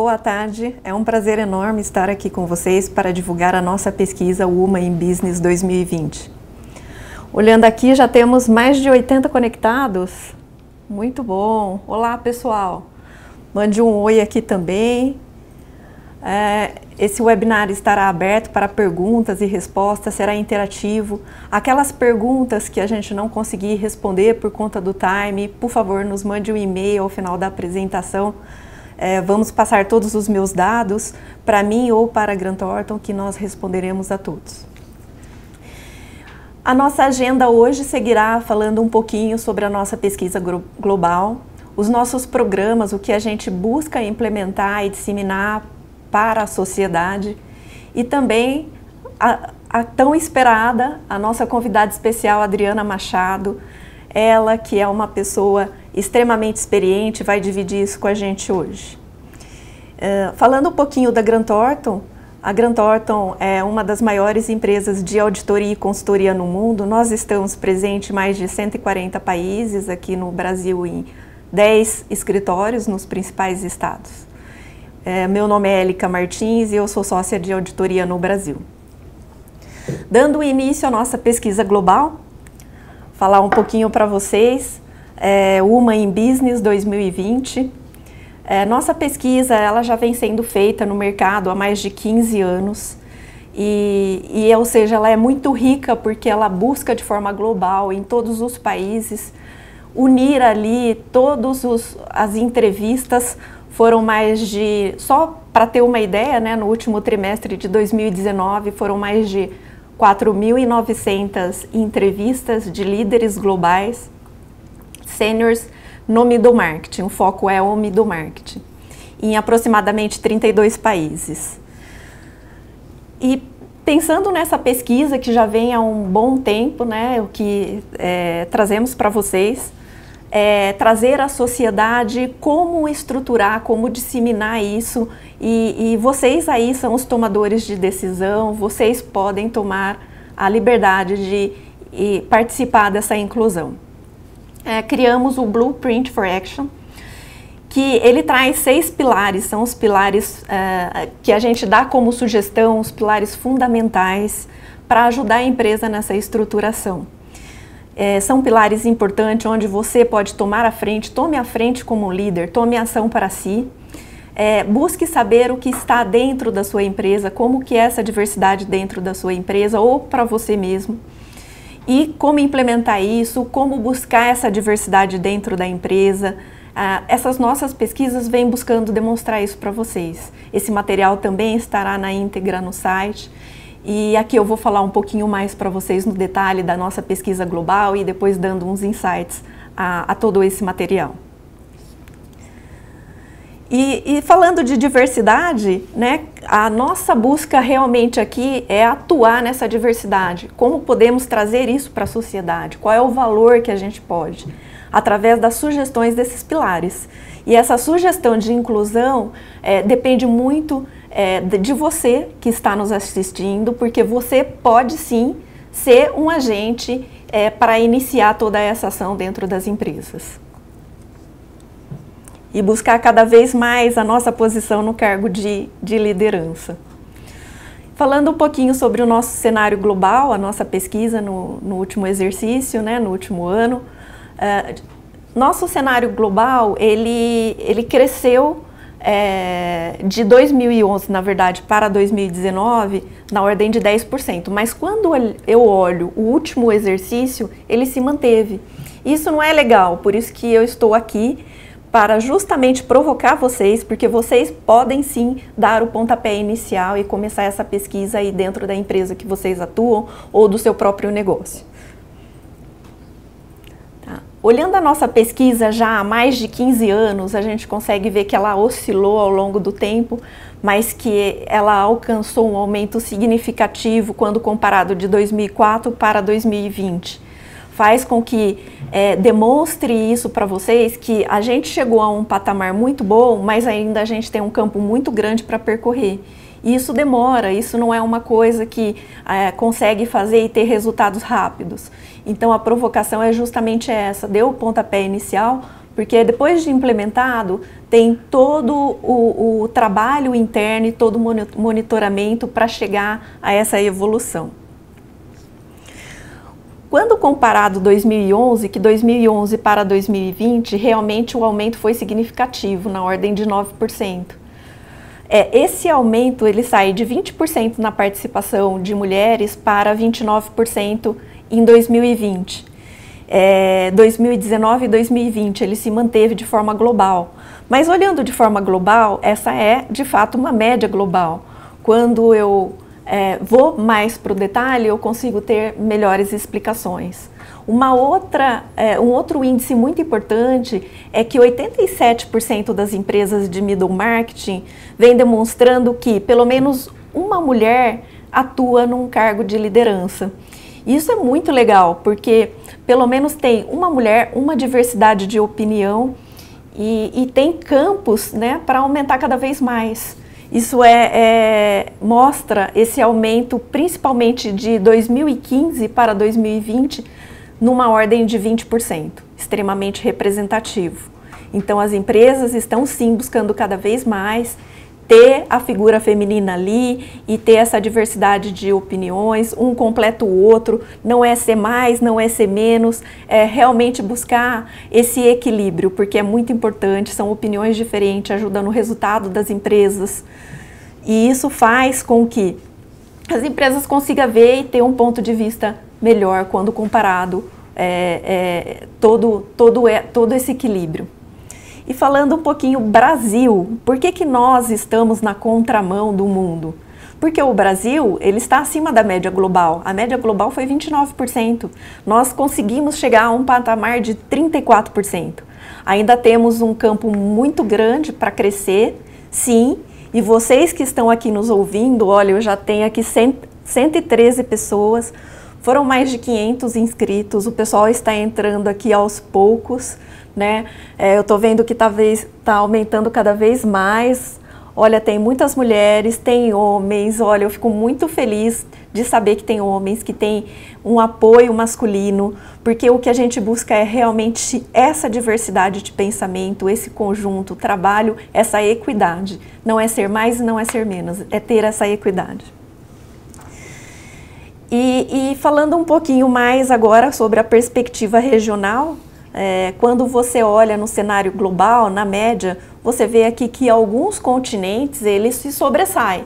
boa tarde. É um prazer enorme estar aqui com vocês para divulgar a nossa pesquisa Women in Business 2020. Olhando aqui, já temos mais de 80 conectados. Muito bom. Olá, pessoal. Mande um oi aqui também. Esse webinar estará aberto para perguntas e respostas, será interativo. Aquelas perguntas que a gente não conseguir responder por conta do time, por favor, nos mande um e-mail ao final da apresentação. Vamos passar todos os meus dados para mim ou para a Grant Thornton, que nós responderemos a todos. A nossa agenda hoje seguirá falando um pouquinho sobre a nossa pesquisa global, os nossos programas, o que a gente busca implementar e disseminar para a sociedade, e também a tão esperada, a nossa convidada especial, Adriana Machado, ela que é uma pessoa extremamente experiente, vai dividir isso com a gente hoje. Falando um pouquinho da Grant Thornton, a Grant Thornton é uma das maiores empresas de auditoria e consultoria no mundo. Nós estamos presentes em mais de 140 países, aqui no Brasil em 10 escritórios nos principais estados. Meu nome é Élica Martins e eu sou sócia de auditoria no Brasil. Dando início à nossa pesquisa global, falar um pouquinho para vocês, Women in Business 2020. Nossa pesquisa ela já vem sendo feita no mercado há mais de 15 anos ou seja, ela é muito rica porque ela busca de forma global em todos os países unir ali todas as entrevistas. Foram mais de, só para ter uma ideia, né, no último trimestre de 2019 foram mais de 4.900 entrevistas de líderes globais, seniors, no middle marketing. O foco é o middle marketing, em aproximadamente 32 países. E pensando nessa pesquisa que já vem há um bom tempo, né, o que trazemos para vocês, trazer à sociedade como estruturar, como disseminar isso e vocês aí são os tomadores de decisão, vocês podem tomar a liberdade de participar dessa inclusão. Criamos o Blueprint for Action, que ele traz 6 pilares, são os pilares que a gente dá como sugestão, os pilares fundamentais para ajudar a empresa nessa estruturação. São pilares importantes onde você pode tomar a frente, tome a frente como líder, tome ação para si, busque saber o que está dentro da sua empresa, como que é essa diversidade dentro da sua empresa ou para você mesmo, e como implementar isso, como buscar essa diversidade dentro da empresa. Essas nossas pesquisas vêm buscando demonstrar isso para vocês. Esse material também estará na íntegra no site. E aqui eu vou falar um pouquinho mais para vocês no detalhe da nossa pesquisa global e depois dando uns insights a todo esse material. E falando de diversidade, né, a nossa busca realmente aqui é atuar nessa diversidade. Como podemos trazer isso para a sociedade? Qual é o valor que a gente pode? Através das sugestões desses pilares. E essa sugestão de inclusão depende muito de você que está nos assistindo, porque você pode sim ser um agente para iniciar toda essa ação dentro das empresas. E buscar cada vez mais a nossa posição no cargo de liderança. Falando um pouquinho sobre o nosso cenário global, a nossa pesquisa no último exercício, né, no último ano, nosso cenário global, ele cresceu de 2011, na verdade, para 2019, na ordem de 10%. Mas quando eu olho o último exercício, ele se manteve. Isso não é legal, por isso que eu estou aqui para justamente provocar vocês, porque vocês podem sim dar o pontapé inicial e começar essa pesquisa aí dentro da empresa que vocês atuam ou do seu próprio negócio. Olhando a nossa pesquisa já há mais de 15 anos, a gente consegue ver que ela oscilou ao longo do tempo, mas que ela alcançou um aumento significativo quando comparado de 2004 para 2020. Faz com que demonstre isso para vocês, que a gente chegou a um patamar muito bom, mas ainda a gente tem um campo muito grande para percorrer. E isso demora, isso não é uma coisa que consegue fazer e ter resultados rápidos. Então a provocação é justamente essa, dê o pontapé inicial, porque depois de implementado, tem todo o trabalho interno e todo o monitoramento para chegar a essa evolução. Quando comparado 2011, que 2011 para 2020, realmente o aumento foi significativo, na ordem de 9%. Esse aumento ele sai de 20% na participação de mulheres para 29% em 2020. 2019 e 2020 ele se manteve de forma global. Mas olhando de forma global, essa é de fato uma média global. Quando eu vou mais para o detalhe, eu consigo ter melhores explicações. Um outro índice muito importante é que 87% das empresas de middle marketing vem demonstrando que pelo menos uma mulher atua num cargo de liderança. Isso é muito legal, porque pelo menos tem uma mulher, uma diversidade de opinião e tem campos, né, para aumentar cada vez mais. Isso mostra esse aumento, principalmente de 2015 para 2020, numa ordem de 20%, extremamente representativo. Então, as empresas estão sim buscando cada vez mais ter a figura feminina ali e ter essa diversidade de opiniões, um completa o outro, não é ser mais, não é ser menos, é realmente buscar esse equilíbrio, porque é muito importante, são opiniões diferentes, ajudam no resultado das empresas, e isso faz com que as empresas consigam ver e ter um ponto de vista melhor quando comparado todo esse equilíbrio. E falando um pouquinho Brasil, por que nós estamos na contramão do mundo? Porque o Brasil, ele está acima da média global. A média global foi 29%. Nós conseguimos chegar a um patamar de 34%. Ainda temos um campo muito grande para crescer, sim. E vocês que estão aqui nos ouvindo, olha, eu já tenho aqui 113 pessoas, foram mais de 500 inscritos, o pessoal está entrando aqui aos poucos, né? Eu estou vendo que talvez está aumentando cada vez mais. Olha, tem muitas mulheres, tem homens. Olha, eu fico muito feliz de saber que tem homens, que tem um apoio masculino, porque o que a gente busca é realmente essa diversidade de pensamento, esse conjunto, trabalho, essa equidade. Não é ser mais e não é ser menos, é ter essa equidade. E falando um pouquinho mais agora sobre a perspectiva regional, quando você olha no cenário global, na média, você vê aqui que alguns continentes eles se sobressaem,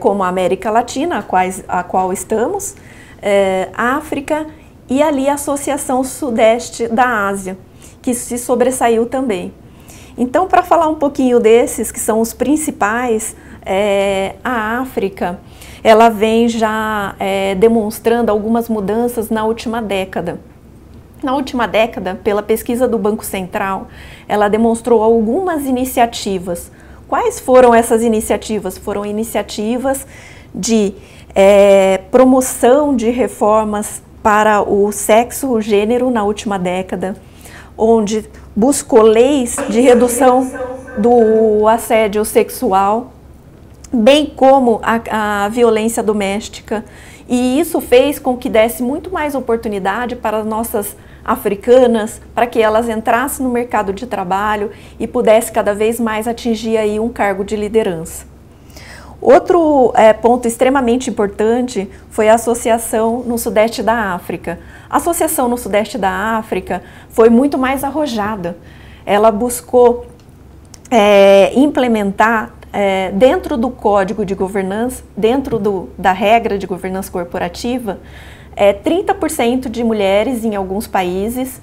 como a América Latina, a qual estamos, África e ali a Associação Sudeste da Ásia, que se sobressaiu também. Então, para falar um pouquinho desses, que são os principais, a África, ela vem já demonstrando algumas mudanças na última década. Na última década, pela pesquisa do Banco Central, ela demonstrou algumas iniciativas. Quais foram essas iniciativas? Foram iniciativas de promoção de reformas para o sexo, o gênero na última década, onde buscou leis de redução do assédio sexual, bem como a violência doméstica, e isso fez com que desse muito mais oportunidade para as nossas africanas, para que elas entrassem no mercado de trabalho e pudessem cada vez mais atingir aí um cargo de liderança. Outro ponto extremamente importante foi a associação no Sudeste da África. A associação no Sudeste da África foi muito mais arrojada. Ela buscou implementar dentro do código de governança, dentro da regra de governança corporativa, 30% de mulheres em alguns países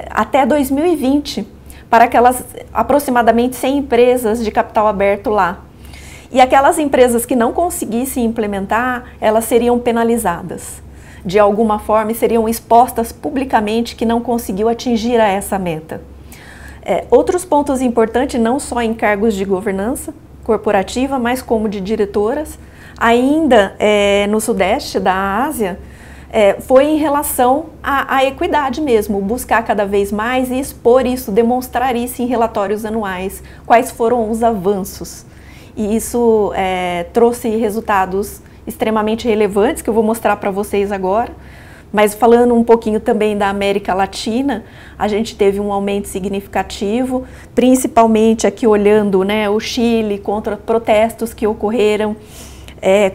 até 2020, para aquelas aproximadamente 100 empresas de capital aberto lá. E aquelas empresas que não conseguissem implementar, elas seriam penalizadas. De alguma forma, seriam expostas publicamente que não conseguiu atingir essa meta. Outros pontos importantes, não só em cargos de governança corporativa, mas como de diretoras, ainda no Sudeste da Ásia, foi em relação à equidade mesmo, buscar cada vez mais e expor isso, demonstrar isso em relatórios anuais, quais foram os avanços. E isso trouxe resultados extremamente relevantes, que eu vou mostrar para vocês agora. Mas falando um pouquinho também da América Latina, a gente teve um aumento significativo, principalmente aqui olhando, né, o Chile contra protestos que ocorreram,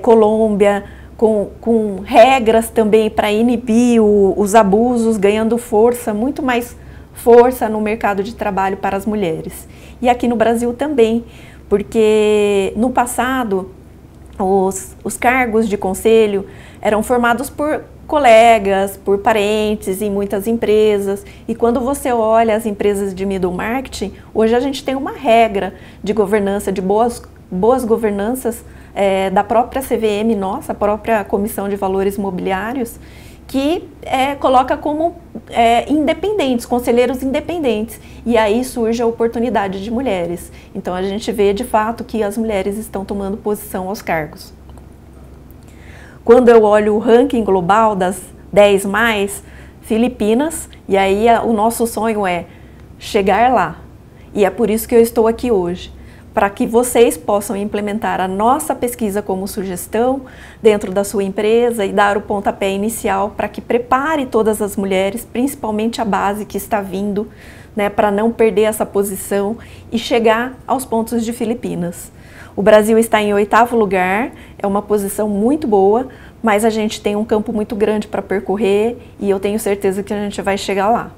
Colômbia, com regras também para inibir os abusos, ganhando força, muito mais força no mercado de trabalho para as mulheres. E aqui no Brasil também, porque no passado os cargos de conselho eram formados por colegas, por parentes em muitas empresas, e quando você olha as empresas de middle marketing, hoje a gente tem uma regra de governança, de boas governanças da própria CVM, nossa, a própria Comissão de Valores Mobiliários, que coloca como independentes, conselheiros independentes, e aí surge a oportunidade de mulheres. Então a gente vê de fato que as mulheres estão tomando posição aos cargos. Quando eu olho o ranking global das 10 mais, Filipinas, e aí o nosso sonho é chegar lá. E é por isso que eu estou aqui hoje, para que vocês possam implementar a nossa pesquisa como sugestão dentro da sua empresa e dar o pontapé inicial para que prepare todas as mulheres, principalmente a base que está vindo, né, para não perder essa posição e chegar aos pontos de Filipinas. O Brasil está em 8º lugar, é uma posição muito boa, mas a gente tem um campo muito grande para percorrer e eu tenho certeza que a gente vai chegar lá.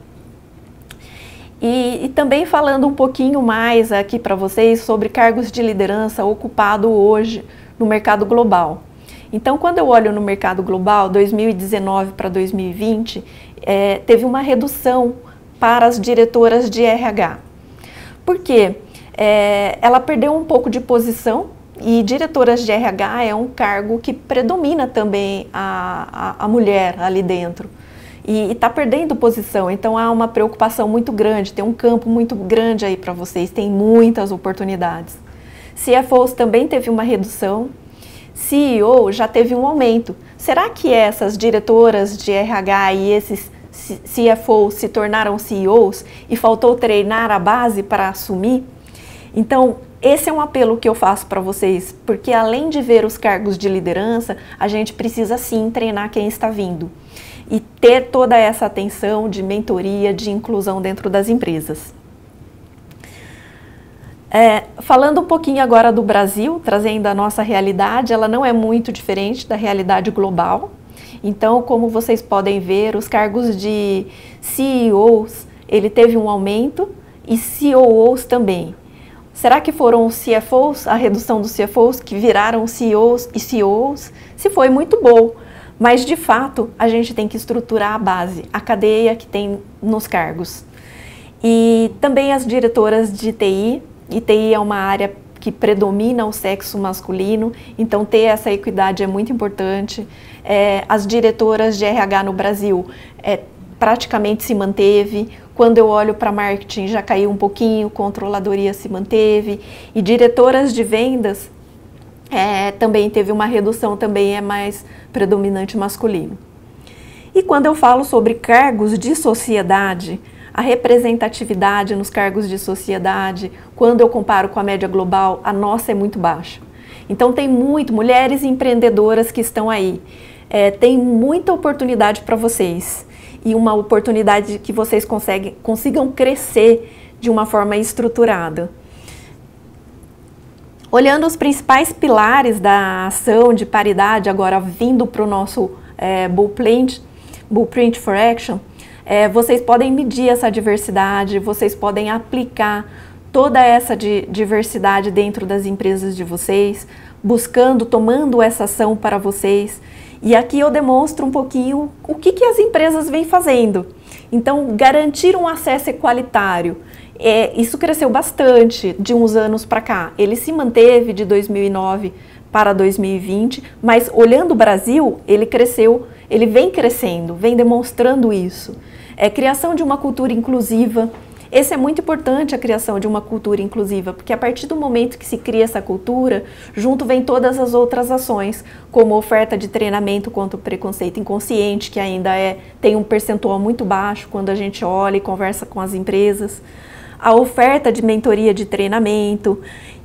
E também falando um pouquinho mais aqui para vocês sobre cargos de liderança ocupado hoje no mercado global. Então, quando eu olho no mercado global, 2019 para 2020, teve uma redução para as diretoras de RH. Por quê? Ela perdeu um pouco de posição e diretoras de RH é um cargo que predomina também a mulher ali dentro. E está perdendo posição, então há uma preocupação muito grande, tem um campo muito grande aí para vocês, tem muitas oportunidades. CFOs também teve uma redução, CEO já teve um aumento. Será que essas diretoras de RH e esses CFOs se tornaram CEOs e faltou treinar a base para assumir? Então, esse é um apelo que eu faço para vocês, porque além de ver os cargos de liderança, a gente precisa sim treinar quem está vindo e ter toda essa atenção de mentoria, de inclusão dentro das empresas. Falando um pouquinho agora do Brasil, trazendo a nossa realidade, ela não é muito diferente da realidade global. Então, como vocês podem ver, os cargos de CEOs, ele teve um aumento e COOs também. Será que foram os CFOs, a redução dos CFOs, que viraram CEOs e COOs? Se foi, muito bom. Mas, de fato, a gente tem que estruturar a base, a cadeia que tem nos cargos. E também as diretoras de TI, e TI é uma área que predomina o sexo masculino, então ter essa equidade é muito importante. As diretoras de RH no Brasil praticamente se manteve. Quando eu olho para marketing já caiu um pouquinho, controladoria se manteve. E diretoras de vendas também teve uma redução, também é mais predominante masculino. E quando eu falo sobre cargos de sociedade, a representatividade nos cargos de sociedade, quando eu comparo com a média global, a nossa é muito baixa. Então tem mulheres empreendedoras que estão aí. Tem muita oportunidade para vocês e uma oportunidade que vocês consigam crescer de uma forma estruturada. Olhando os principais pilares da ação de paridade, agora vindo para o nosso Blueprint for Action, vocês podem medir essa diversidade, vocês podem aplicar toda essa diversidade dentro das empresas de vocês, tomando essa ação para vocês. E aqui eu demonstro um pouquinho o que as empresas vêm fazendo. Então, garantir um acesso equalitário. Isso cresceu bastante de uns anos para cá. Ele se manteve de 2009 para 2020, mas olhando o Brasil, ele cresceu, ele vem crescendo, vem demonstrando isso. Criação de uma cultura inclusiva. Esse é muito importante, a criação de uma cultura inclusiva, porque a partir do momento que se cria essa cultura, junto vem todas as outras ações, como oferta de treinamento contra o preconceito inconsciente, que ainda tem um percentual muito baixo quando a gente olha e conversa com as empresas, a oferta de mentoria de treinamento,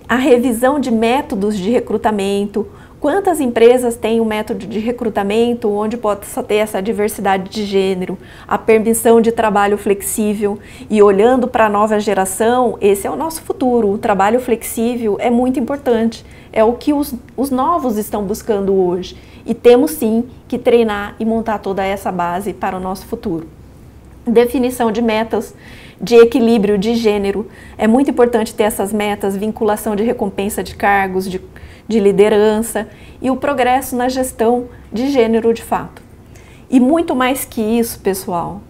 a revisão de métodos de recrutamento, Quantas empresas têm um método de recrutamento onde possa ter essa diversidade de gênero, a permissão de trabalho flexível? E olhando para a nova geração, esse é o nosso futuro. O trabalho flexível é muito importante, é o que os novos estão buscando hoje. E temos sim que treinar e montar toda essa base para o nosso futuro. Definição de metas de equilíbrio de gênero. É muito importante ter essas metas, vinculação de recompensa de cargos, de liderança e o progresso na gestão de gênero de fato. E muito mais que isso, pessoal,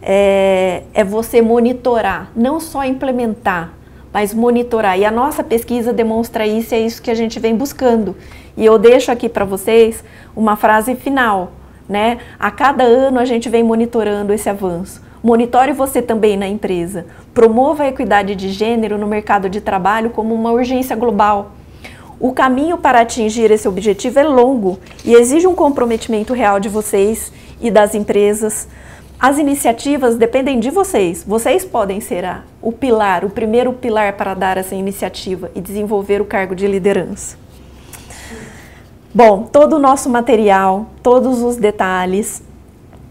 é você monitorar, não só implementar, mas monitorar. E a nossa pesquisa demonstra isso, é isso que a gente vem buscando. E eu deixo aqui para vocês uma frase final, né? A cada ano a gente vem monitorando esse avanço. Monitore você também na empresa. Promova a equidade de gênero no mercado de trabalho como uma urgência global. O caminho para atingir esse objetivo é longo e exige um comprometimento real de vocês e das empresas. As iniciativas dependem de vocês. Vocês podem ser o primeiro pilar para dar essa iniciativa e desenvolver o cargo de liderança. Bom, todo o nosso material, todos os detalhes,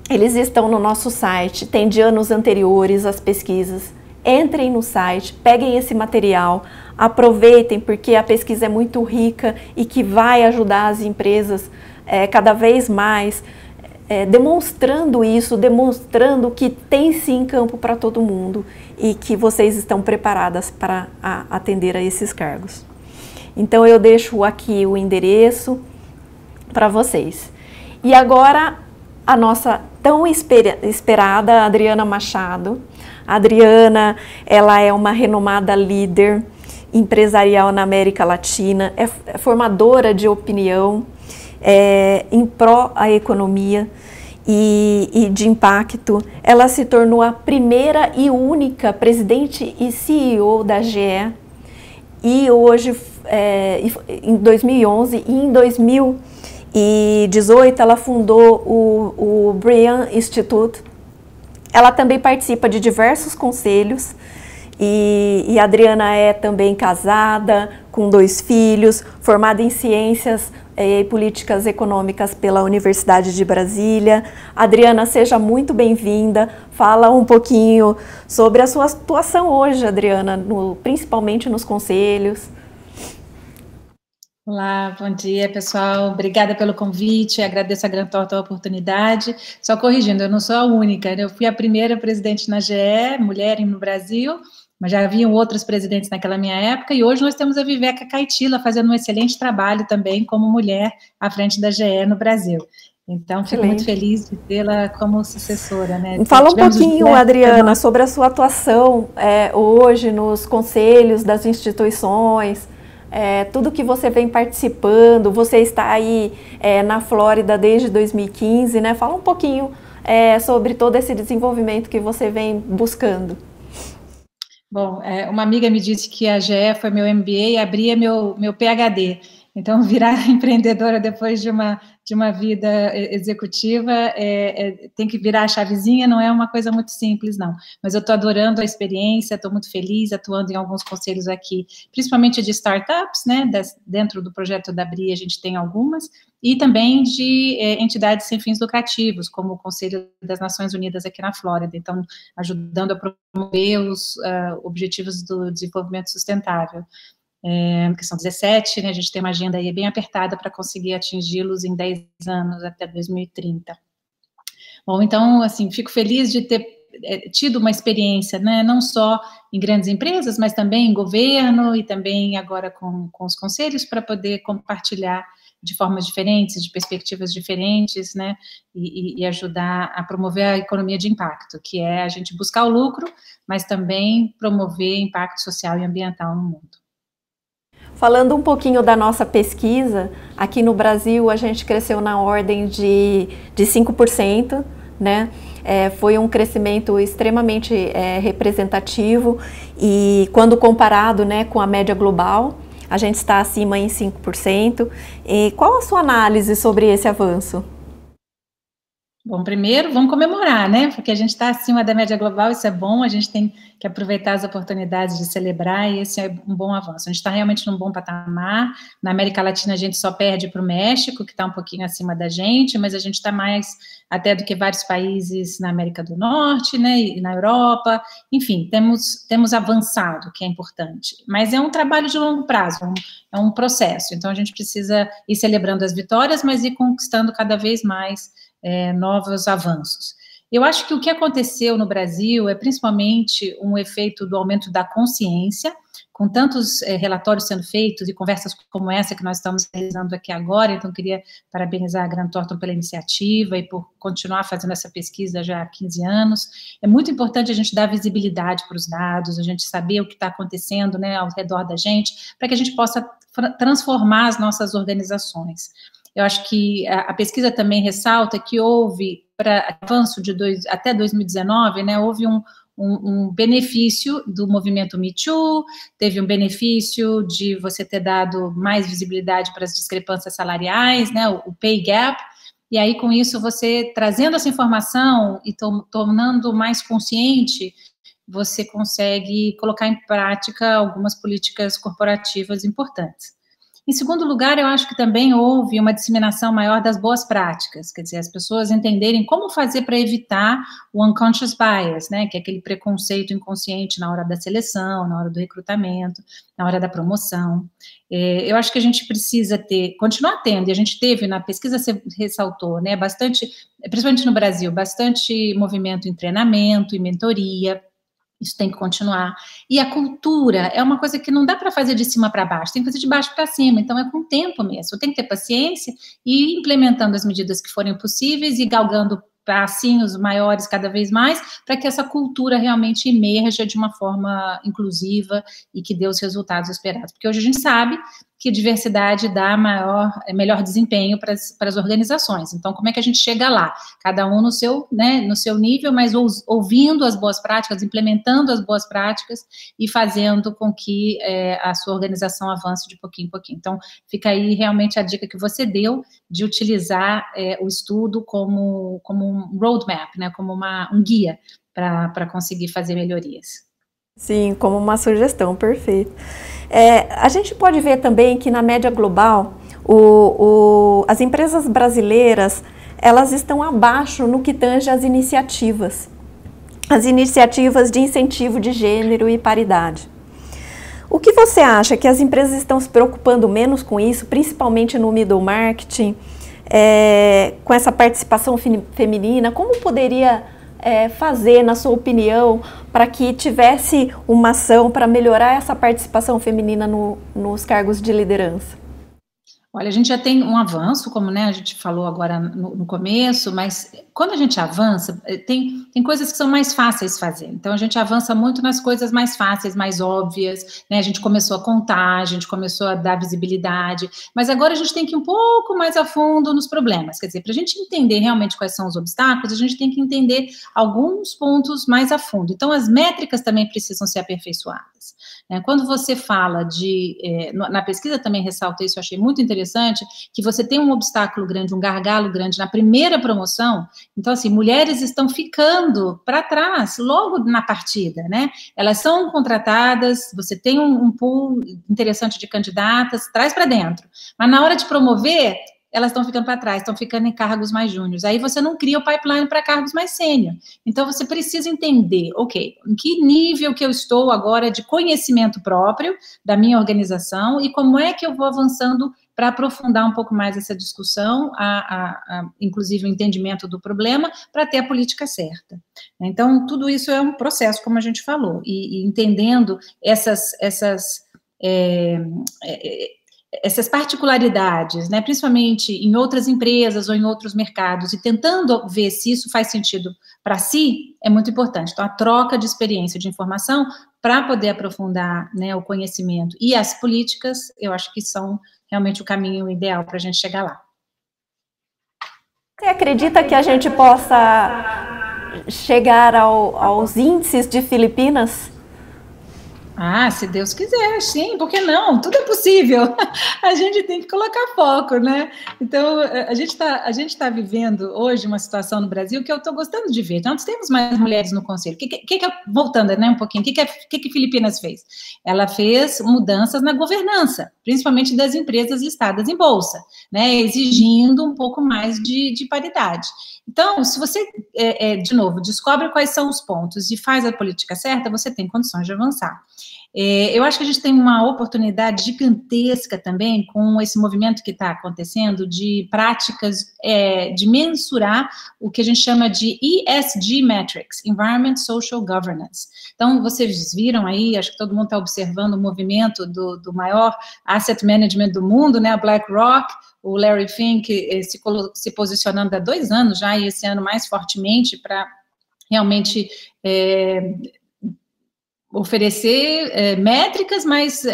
eles estão no nosso site, tem de anos anteriores as pesquisas. Entrem no site, peguem esse material, aproveitem porque a pesquisa é muito rica e que vai ajudar as empresas cada vez mais, demonstrando isso, demonstrando que tem sim campo para todo mundo e que vocês estão preparadas para atender a esses cargos. Então eu deixo aqui o endereço para vocês. E agora a nossa tão esperada Adriana Machado. A Adriana, ela é uma renomada líder empresarial na América Latina, é formadora de opinião em pró à economia e de impacto. Ela se tornou a primeira e única presidente e CEO da GE e hoje, em 2011 e em 2018, ela fundou o Brian Institute. Ela também participa de diversos conselhos e a Adriana é também casada, com 2 filhos, formada em ciências e políticas econômicas pela Universidade de Brasília. Adriana, seja muito bem-vinda. Fala um pouquinho sobre a sua atuação hoje, Adriana, principalmente nos conselhos. Olá, bom dia, pessoal. Obrigada pelo convite, agradeço a Grant Thornton a oportunidade. Só corrigindo, eu não sou a única, eu fui a primeira presidente na GE, mulher no Brasil, mas já haviam outros presidentes naquela minha época, e hoje nós temos a Viveca Caetila fazendo um excelente trabalho também como mulher à frente da GE no Brasil. Então, fico muito feliz de tê-la como sucessora, né? Fala um pouquinho, Adriana, sobre a sua atuação hoje nos conselhos das instituições, tudo que você vem participando. Você está aí na Flórida desde 2015, né? Fala um pouquinho sobre todo esse desenvolvimento que você vem buscando. Bom, uma amiga me disse que a GE foi meu MBA e abria meu PhD. Então, virar empreendedora depois de uma vida executiva, tem que virar a chavezinha, não é uma coisa muito simples, não. Mas eu estou adorando a experiência, estou muito feliz, atuando em alguns conselhos aqui, principalmente de startups, né? Dentro do projeto da BRI, a gente tem algumas, e também de entidades sem fins lucrativos, como o Conselho das Nações Unidas aqui na Flórida. Então, ajudando a promover os objetivos do desenvolvimento sustentável. Que são 17, né, a gente tem uma agenda aí bem apertada para conseguir atingi-los em 10 anos, até 2030. Bom, então, assim, fico feliz de ter tido uma experiência, né, não só em grandes empresas, mas também em governo e também agora com os conselhos, para poder compartilhar de formas diferentes, de perspectivas diferentes, né, e ajudar a promover a economia de impacto, que é a gente buscar o lucro, mas também promover impacto social e ambiental no mundo. Falando um pouquinho da nossa pesquisa, aqui no Brasil a gente cresceu na ordem de 5%, né? Foi um crescimento extremamente representativo e quando comparado, né, com a média global, a gente está acima em 5%. E qual a sua análise sobre esse avanço? Bom, primeiro, vamos comemorar, né? Porque a gente está acima da média global, isso é bom, a gente tem que aproveitar as oportunidades de celebrar, e esse é um bom avanço. A gente está realmente num bom patamar. Na América Latina, a gente só perde para o México, que está um pouquinho acima da gente, mas a gente está mais até do que vários países na América do Norte, né? E na Europa. Enfim, temos avançado, que é importante. Mas é um trabalho de longo prazo, é um processo. Então, a gente precisa ir celebrando as vitórias, mas ir conquistando cada vez mais novos avanços. Eu acho que o que aconteceu no Brasil é principalmente um efeito do aumento da consciência, com tantos relatórios sendo feitos e conversas como essa que nós estamos realizando aqui agora. Então, queria parabenizar a Grant Thornton pela iniciativa e por continuar fazendo essa pesquisa já há 15 anos. É muito importante a gente dar visibilidade para os dados, a gente saber o que está acontecendo, né, ao redor da gente, para que a gente possa transformar as nossas organizações. Eu acho que a pesquisa também ressalta que houve, para avanço até 2019, né, houve um benefício do movimento Me Too, teve um benefício de você ter dado mais visibilidade para as discrepâncias salariais, né, o pay gap, e aí com isso você trazendo essa informação e tornando mais consciente, você consegue colocar em prática algumas políticas corporativas importantes. Em segundo lugar, eu acho que também houve uma disseminação maior das boas práticas, quer dizer, as pessoas entenderem como fazer para evitar o unconscious bias, né, que é aquele preconceito inconsciente na hora da seleção, na hora do recrutamento, na hora da promoção. Eu acho que a gente precisa continuar tendo, e a gente teve, na pesquisa você ressaltou, né, bastante, principalmente no Brasil, bastante movimento em treinamento e mentoria. Isso tem que continuar. E a cultura é uma coisa que não dá para fazer de cima para baixo, tem que fazer de baixo para cima, então é com o tempo mesmo. Tem que ter paciência e ir implementando as medidas que forem possíveis e galgando passinhos maiores cada vez mais, para que essa cultura realmente emerja de uma forma inclusiva e que dê os resultados esperados. Porque hoje a gente sabe que diversidade dá melhor desempenho para as organizações. Então, como é que a gente chega lá? Cada um no seu nível, mas ouvindo as boas práticas, implementando as boas práticas e fazendo com que a sua organização avance de pouquinho em pouquinho. Então, fica aí realmente a dica que você deu de utilizar o estudo como um roadmap, né, como um guia para conseguir fazer melhorias. Sim, como uma sugestão, perfeito. A gente pode ver também que na média global, as empresas brasileiras, elas estão abaixo no que tange as iniciativas de incentivo de gênero e paridade. O que você acha que as empresas estão se preocupando menos com isso, principalmente no middle marketing, com essa participação feminina? Como poderia fazer, na sua opinião, para que tivesse uma ação para melhorar essa participação feminina nos cargos de liderança? Olha, a gente já tem um avanço, como, né, a gente falou agora no começo, mas quando a gente avança, tem coisas que são mais fáceis de fazer. Então, a gente avança muito nas coisas mais fáceis, mais óbvias, né? A gente começou a contar, a gente começou a dar visibilidade, mas agora a gente tem que ir um pouco mais a fundo nos problemas. Quer dizer, para a gente entender realmente quais são os obstáculos, a gente tem que entender alguns pontos mais a fundo. Então, as métricas também precisam ser aperfeiçoadas. Quando você fala na pesquisa também ressalta isso, eu achei muito interessante, que você tem um obstáculo grande, um gargalo grande na primeira promoção, então assim, mulheres estão ficando para trás logo na partida, né? Elas são contratadas, você tem um pool interessante de candidatas, traz para dentro, mas na hora de promover, elas estão ficando para trás, estão ficando em cargos mais júniores. Aí você não cria o pipeline para cargos mais sênior. Então, você precisa entender, ok, em que nível que eu estou agora de conhecimento próprio da minha organização e como é que eu vou avançando para aprofundar um pouco mais essa discussão, inclusive o entendimento do problema, para ter a política certa. Então, tudo isso é um processo, como a gente falou, e entendendo essas particularidades, né, principalmente em outras empresas ou em outros mercados, e tentando ver se isso faz sentido para si, é muito importante. Então, a troca de experiência, de informação, para poder aprofundar, né, o conhecimento e as políticas, eu acho que são realmente o caminho ideal para a gente chegar lá. Você acredita que a gente possa chegar aos índices de Filipinas? Ah, se Deus quiser, sim, por que não? Tudo é possível. A gente tem que colocar foco, né? Então, a gente tá vivendo hoje uma situação no Brasil que eu estou gostando de ver. Nós temos mais mulheres no conselho. Voltando, né, um pouquinho, o que Filipinas fez? Ela fez mudanças na governança, principalmente das empresas listadas em bolsa, né, exigindo um pouco mais de paridade. Então, se você, de novo, descobre quais são os pontos e faz a política certa, você tem condições de avançar. Eu acho que a gente tem uma oportunidade gigantesca também com esse movimento que está acontecendo de práticas de mensurar o que a gente chama de ESG Metrics, Environment Social Governance. Então, vocês viram aí, acho que todo mundo está observando o movimento do maior asset management do mundo, né, a BlackRock, o Larry Fink se posicionando há 2 anos já, e esse ano mais fortemente para realmente oferecer métricas mais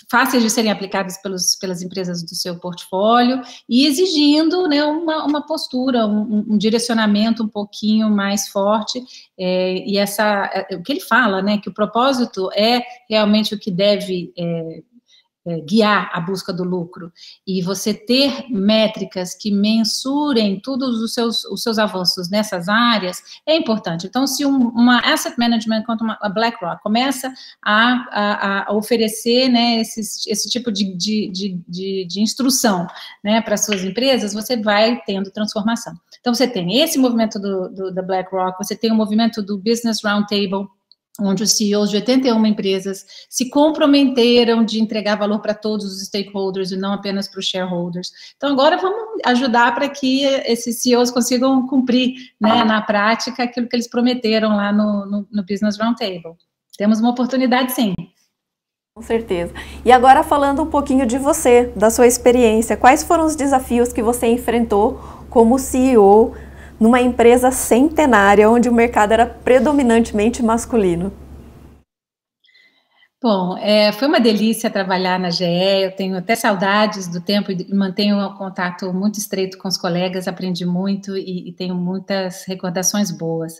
fáceis de serem aplicadas pelas empresas do seu portfólio e exigindo, né, uma postura, um direcionamento um pouquinho mais forte, e o que ele fala, né, que o propósito é realmente o que deve guiar a busca do lucro, e você ter métricas que mensurem todos os seus avanços nessas áreas é importante. Então, se uma asset management quanto a BlackRock começa a oferecer, né, esse tipo de instrução, né, para suas empresas, você vai tendo transformação. Então, você tem esse movimento da BlackRock, você tem o movimento do Business Roundtable, onde os CEOs de 81 empresas se comprometeram de entregar valor para todos os stakeholders e não apenas para os shareholders. Então, agora vamos ajudar para que esses CEOs consigam cumprir, né, na prática aquilo que eles prometeram lá no Business Roundtable. Temos uma oportunidade, sim. Com certeza. E agora falando um pouquinho de você, da sua experiência, quais foram os desafios que você enfrentou como CEO numa empresa centenária, onde o mercado era predominantemente masculino? Bom, foi uma delícia trabalhar na GE, eu tenho até saudades do tempo e mantenho um contato muito estreito com os colegas, aprendi muito e tenho muitas recordações boas.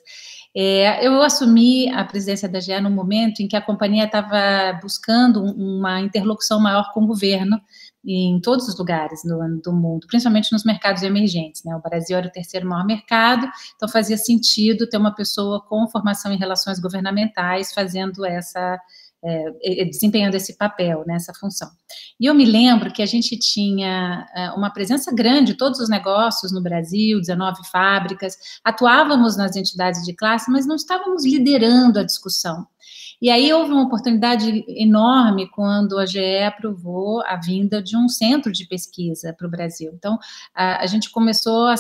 Eu assumi a presidência da GE no momento em que a companhia estava buscando uma interlocução maior com o governo, em todos os lugares do mundo, principalmente nos mercados emergentes, né? O Brasil era o 3º maior mercado, então fazia sentido ter uma pessoa com formação em relações governamentais fazendo desempenhando esse papel, né, essa função. E eu me lembro que a gente tinha uma presença grande, todos os negócios no Brasil, 19 fábricas, atuávamos nas entidades de classe, mas não estávamos liderando a discussão. E aí houve uma oportunidade enorme quando a GE aprovou a vinda de um centro de pesquisa para o Brasil. Então, a gente começou a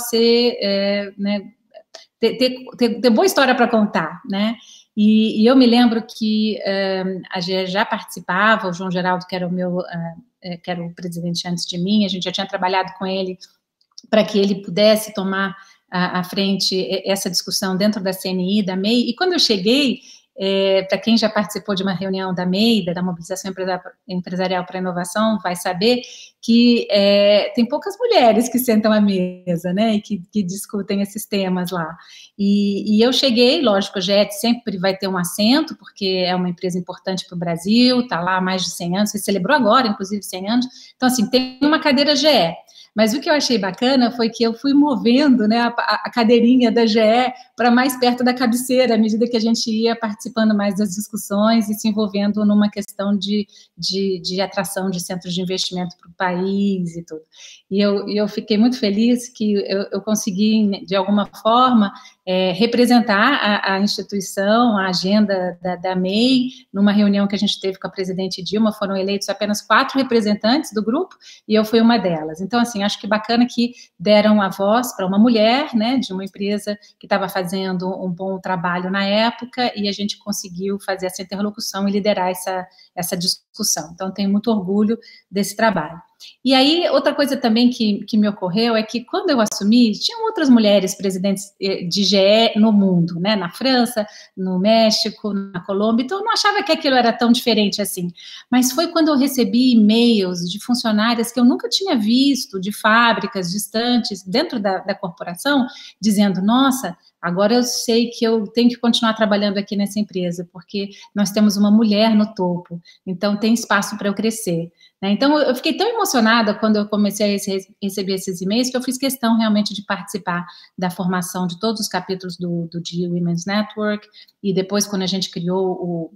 né, ter boa história para contar, né? E eu me lembro que a GE já participava, o João Geraldo, que era que era o presidente antes de mim, a gente já tinha trabalhado com ele para que ele pudesse tomar à frente essa discussão dentro da CNI, da MEI, e quando eu cheguei, para quem já participou de uma reunião da MEI, da Mobilização Empresarial para a Inovação, vai saber que tem poucas mulheres que sentam à mesa, né, e que discutem esses temas lá. E eu cheguei, lógico, a GE sempre vai ter um assento, porque é uma empresa importante para o Brasil, está lá há mais de 100 anos, se celebrou agora, inclusive, 100 anos, então, assim, tem uma cadeira GE. Mas o que eu achei bacana foi que eu fui movendo, né, a cadeirinha da GE para mais perto da cabeceira, à medida que a gente ia participando mais das discussões e se envolvendo numa questão de atração de centros de investimento para o país e tudo. E eu fiquei muito feliz que eu consegui, de alguma forma, representar a instituição, a agenda da MEI, numa reunião que a gente teve com a presidente Dilma, foram eleitos apenas 4 representantes do grupo, e eu fui uma delas. Então, assim, acho que bacana que deram a voz para uma mulher, né, de uma empresa que estava fazendo um bom trabalho na época, e a gente conseguiu fazer essa interlocução e liderar essa discussão. Então, tenho muito orgulho desse trabalho. E aí, outra coisa também que me ocorreu é que quando eu assumi, tinham outras mulheres presidentes de GE no mundo, né? Na França, no México, na Colômbia, então eu não achava que aquilo era tão diferente assim. Mas foi quando eu recebi e-mails de funcionárias que eu nunca tinha visto, de fábricas distantes, dentro da corporação, dizendo, nossa, agora eu sei que eu tenho que continuar trabalhando aqui nessa empresa, porque nós temos uma mulher no topo, então tem espaço para eu crescer. Né? Então, eu fiquei tão emocionada quando eu comecei a receber esses e-mails que eu fiz questão realmente de participar da formação de todos os capítulos do GE Women's Network, e depois, quando a gente criou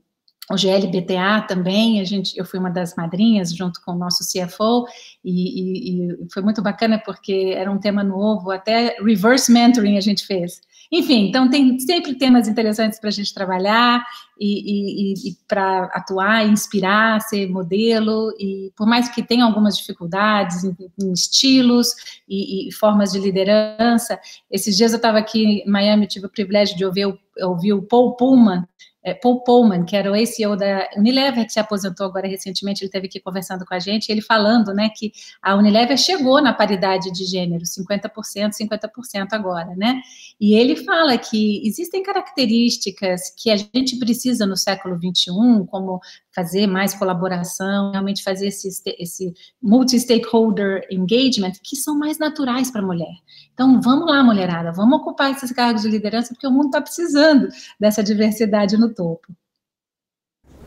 o GLBTA também, eu fui uma das madrinhas junto com o nosso CFO, e foi muito bacana porque era um tema novo, até reverse mentoring a gente fez. Enfim, então tem sempre temas interessantes para a gente trabalhar e para atuar, inspirar, ser modelo, e por mais que tenha algumas dificuldades em estilos e formas de liderança, esses dias eu estava aqui em Miami, tive o privilégio de ouvir o Paul Polman, que era o CEO da Unilever, que se aposentou agora recentemente, ele esteve aqui conversando com a gente, ele falando, né, que a Unilever chegou na paridade de gênero, 50%, 50% agora, né, e ele fala que existem características que a gente precisa no século XXI, como fazer mais colaboração, realmente fazer esse multi-stakeholder engagement, que são mais naturais para a mulher. Então, vamos lá, mulherada, vamos ocupar esses cargos de liderança, porque o mundo está precisando dessa diversidade no topo.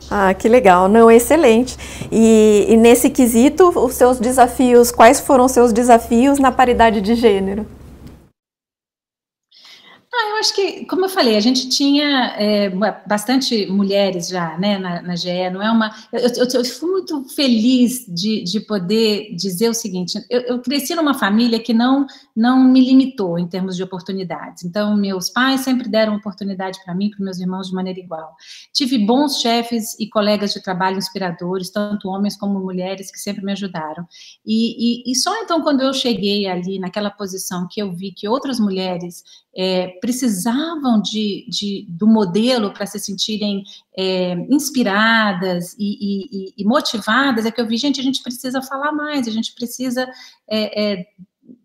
Ah, que legal, não, excelente. E nesse quesito, os seus desafios, quais foram os seus desafios na paridade de gênero? Eu acho que, como eu falei, a gente tinha bastante mulheres já, né, na GE, não é uma... Eu fui muito feliz de poder dizer o seguinte, eu cresci numa família que não me limitou em termos de oportunidades, então meus pais sempre deram oportunidade para mim e para meus irmãos de maneira igual. Tive bons chefes e colegas de trabalho inspiradores, tanto homens como mulheres, que sempre me ajudaram. E só então, quando eu cheguei ali naquela posição que eu vi que outras mulheres precisavam do modelo para se sentirem inspiradas e motivadas, é que eu vi, gente, a gente precisa falar mais, a gente precisa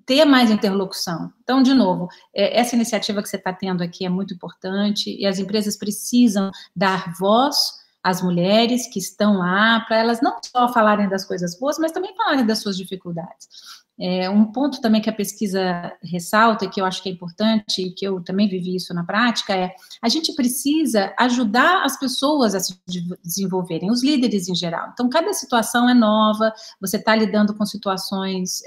ter mais interlocução. Então, de novo, essa iniciativa que você está tendo aqui é muito importante, e as empresas precisam dar voz às mulheres que estão lá, para elas não só falarem das coisas boas, mas também falarem das suas dificuldades. Um ponto também que a pesquisa ressalta, e que eu acho que é importante, e que eu também vivi isso na prática, a gente precisa ajudar as pessoas a se desenvolverem, os líderes em geral. Então, cada situação é nova, você está lidando com situações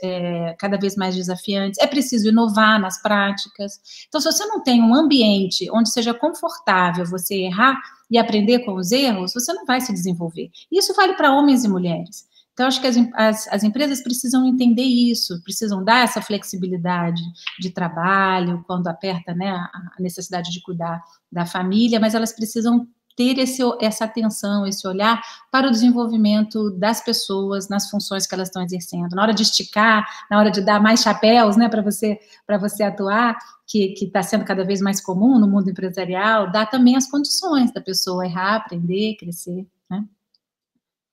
cada vez mais desafiantes, é preciso inovar nas práticas. Então, se você não tem um ambiente onde seja confortável você errar e aprender com os erros, você não vai se desenvolver. Isso vale para homens e mulheres. Então, acho que as empresas precisam entender isso, precisam dar essa flexibilidade de trabalho, quando aperta, né, a necessidade de cuidar da família, mas elas precisam ter essa atenção, esse olhar para o desenvolvimento das pessoas nas funções que elas estão exercendo. Na hora de esticar, na hora de dar mais chapéus, né, para você atuar, que está sendo cada vez mais comum no mundo empresarial, dá também as condições da pessoa errar, aprender, crescer, né?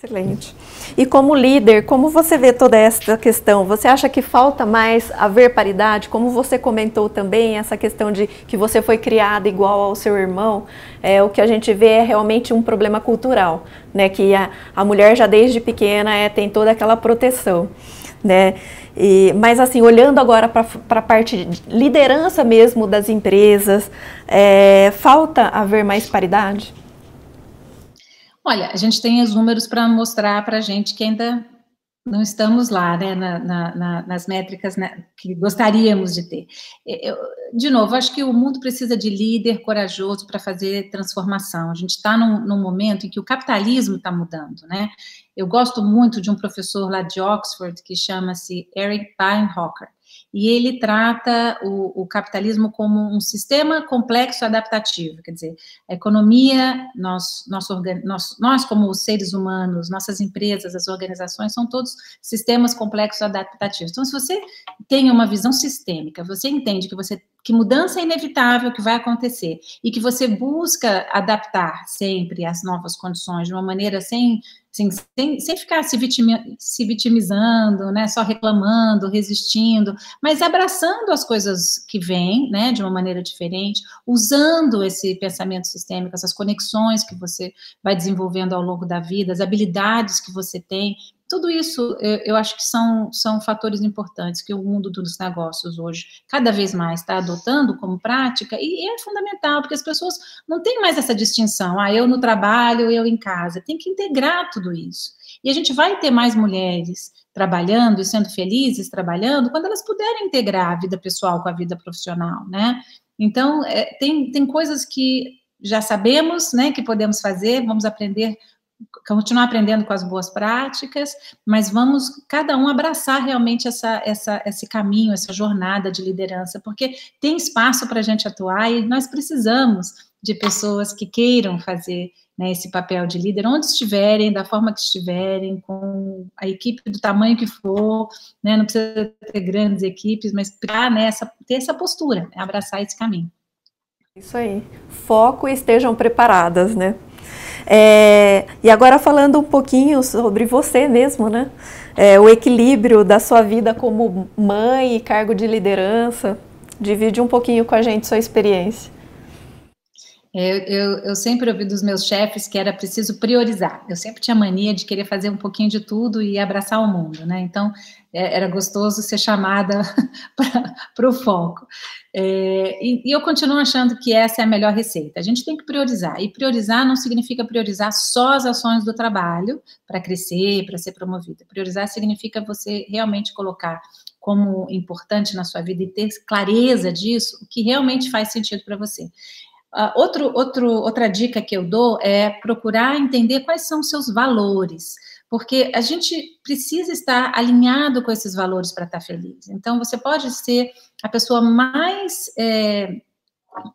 Excelente. E como líder, como você vê toda essa questão? Você acha que falta mais haver paridade? Como você comentou também, essa questão de que você foi criada igual ao seu irmão, o que a gente vê é realmente um problema cultural, né? Que a mulher já desde pequena tem toda aquela proteção, né? Mas assim, olhando agora para a parte de liderança mesmo das empresas, falta haver mais paridade? Olha, a gente tem os números para mostrar para a gente que ainda não estamos lá, né, nas métricas, né, que gostaríamos de ter. De novo, acho que o mundo precisa de líder corajoso para fazer transformação. A gente está num momento em que o capitalismo está mudando, né? Eu gosto muito de um professor lá de Oxford que chama-se Eric Beinhocker, e ele trata o capitalismo como um sistema complexo adaptativo, quer dizer, a economia, nós como seres humanos, nossas empresas, as organizações, são todos sistemas complexos adaptativos. Então, se você tem uma visão sistêmica, você entende que mudança é inevitável, que vai acontecer, e que você busca adaptar sempre às novas condições de uma maneira sem Assim, sem ficar se vitimizando, né, só reclamando, resistindo, mas abraçando as coisas que vêm, né, de uma maneira diferente, usando esse pensamento sistêmico, essas conexões que você vai desenvolvendo ao longo da vida, as habilidades que você tem, tudo isso eu acho que são fatores importantes que o mundo dos negócios hoje cada vez mais está adotando como prática, e é fundamental, porque as pessoas não têm mais essa distinção, eu no trabalho, eu em casa, tem que integrar tudo isso. E a gente vai ter mais mulheres trabalhando e sendo felizes trabalhando quando elas puderem integrar a vida pessoal com a vida profissional, né? Então, tem coisas que já sabemos, né, que podemos fazer, vamos aprender, continuar aprendendo com as boas práticas, mas vamos cada um abraçar realmente esse caminho, essa jornada de liderança, porque tem espaço para a gente atuar e nós precisamos de pessoas que queiram fazer, né, esse papel de líder, onde estiverem, da forma que estiverem, com a equipe do tamanho que for, né, não precisa ter grandes equipes, mas para, né, ter essa postura, né, abraçar esse caminho. Isso aí, foco e estejam preparadas, né? E agora falando um pouquinho sobre você mesmo, né? O equilíbrio da sua vida como mãe e cargo de liderança. Divide um pouquinho com a gente sua experiência. Eu sempre ouvi dos meus chefes que era preciso priorizar. Eu sempre tinha mania de querer fazer um pouquinho de tudo e abraçar o mundo, né? Então, era gostoso ser chamada para o foco. E eu continuo achando que essa é a melhor receita. A gente tem que priorizar. E priorizar não significa priorizar só as ações do trabalho para crescer, para ser promovida. Priorizar significa você realmente colocar como importante na sua vida e ter clareza disso, o que realmente faz sentido para você. Outra dica que eu dou é procurar entender quais são os seus valores, porque a gente precisa estar alinhado com esses valores para estar feliz. Então, você pode ser a pessoa mais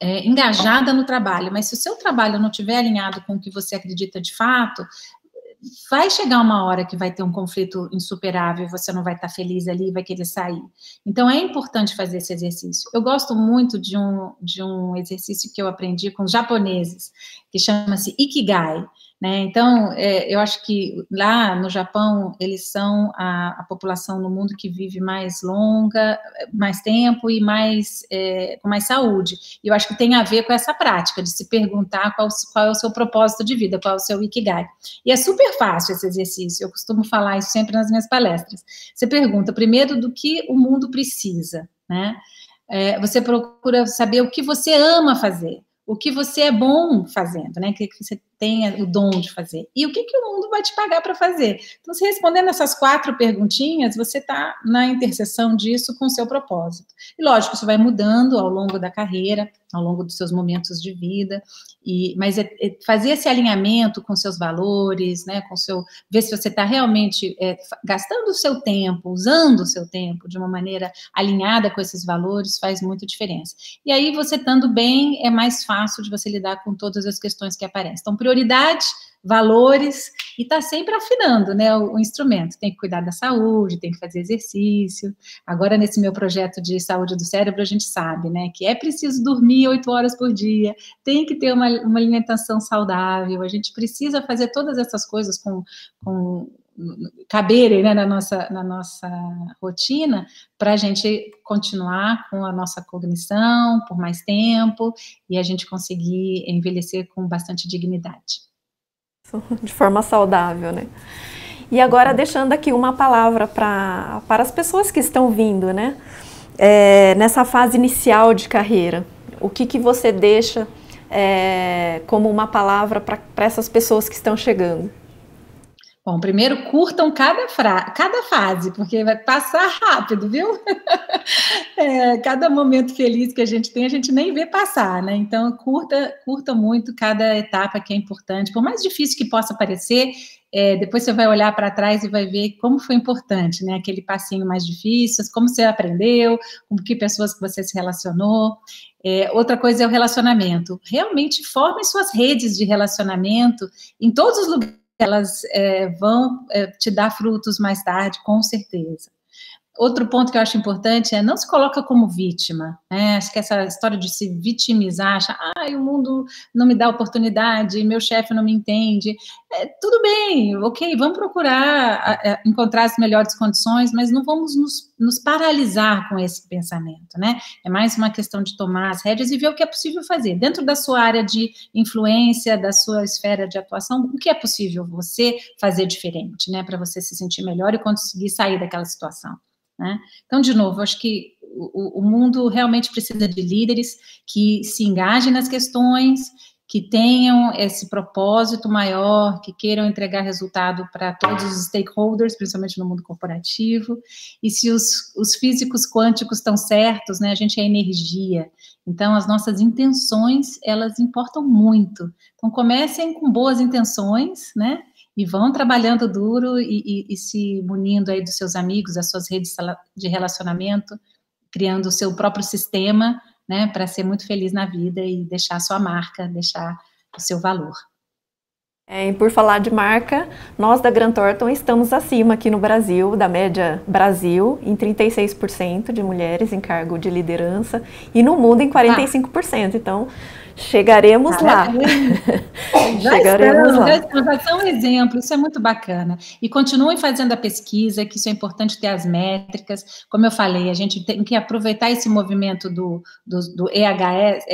engajada no trabalho, mas se o seu trabalho não estiver alinhado com o que você acredita de fato, vai chegar uma hora que vai ter um conflito insuperável e você não vai estar feliz ali e vai querer sair. Então, é importante fazer esse exercício. Eu gosto muito de um exercício que eu aprendi com os japoneses, que chama-se Ikigai, né? Então, eu acho que lá no Japão, eles são a população no mundo que vive mais longa, mais tempo e com mais saúde. E eu acho que tem a ver com essa prática de se perguntar qual é o seu propósito de vida, qual é o seu Ikigai. E é super fácil esse exercício, eu costumo falar isso sempre nas minhas palestras. Você pergunta primeiro do que o mundo precisa, né? Você procura saber o que você ama fazer, o que você é bom fazendo, né? O que você tenha o dom de fazer. E o que o mundo vai te pagar para fazer? Então, se respondendo essas 4 perguntinhas, você está na interseção disso com o seu propósito. E, lógico, isso vai mudando ao longo da carreira, ao longo dos seus momentos de vida, mas fazer esse alinhamento com seus valores, né, ver se você está realmente gastando o seu tempo, usando o seu tempo de uma maneira alinhada com esses valores, faz muita diferença. E aí, você estando bem, é mais fácil de você lidar com todas as questões que aparecem. Então, prioridade, valores, e tá sempre afinando, né, o instrumento. Tem que cuidar da saúde, tem que fazer exercício. Agora, nesse meu projeto de saúde do cérebro, a gente sabe, né, que é preciso dormir 8 horas por dia, tem que ter uma alimentação saudável, a gente precisa fazer todas essas coisas caberem, né, na nossa rotina, para a gente continuar com a nossa cognição por mais tempo e a gente conseguir envelhecer com bastante dignidade. De forma saudável, né? E agora, deixando aqui uma palavra para as pessoas que estão vindo, né? Nessa fase inicial de carreira, o que você deixa como uma palavra para essas pessoas que estão chegando? Bom, primeiro curtam cada fase, porque vai passar rápido, viu? Cada momento feliz que a gente tem, a gente nem vê passar, né? Então, curta muito cada etapa que é importante. Por mais difícil que possa parecer, depois você vai olhar para trás e vai ver como foi importante, né? Aquele passinho mais difícil, como você aprendeu, com que pessoas que você se relacionou. Outra coisa é o relacionamento. Realmente formem suas redes de relacionamento em todos os lugares. Elas vão te dar frutos mais tarde, com certeza. outro ponto que eu acho importante é não se coloca como vítima, né? Acho que essa história de se vitimizar, achar, o mundo não me dá oportunidade, meu chefe não me entende, tudo bem, ok, vamos procurar encontrar as melhores condições, mas não vamos nos paralisar com esse pensamento, né? É mais uma questão de tomar as rédeas e ver o que é possível fazer. Dentro da sua área de influência, da sua esfera de atuação, o que é possível você fazer diferente, né? Para você se sentir melhor e conseguir sair daquela situação, né? Então, de novo, acho que o mundo realmente precisa de líderes que se engajem nas questões, que tenham esse propósito maior, que queiram entregar resultado para todos os stakeholders, principalmente no mundo corporativo. E se os físicos quânticos estão certos, né, a gente é energia. Então, as nossas intenções, elas importam muito. Então, comecem com boas intenções, né, e vão trabalhando duro e se munindo aí dos seus amigos, das suas redes de relacionamento, criando o seu próprio sistema, né, para ser muito feliz na vida e deixar a sua marca, deixar o seu valor. E por falar de marca, nós da Grant Thornton estamos acima aqui no Brasil, da média Brasil, em 36% de mulheres em cargo de liderança e no mundo em 45%. Então, chegaremos lá. Chegaremos lá. Já são um exemplo, isso é muito bacana. E continuem fazendo a pesquisa, que isso é importante ter as métricas. Como eu falei, a gente tem que aproveitar esse movimento do EHS,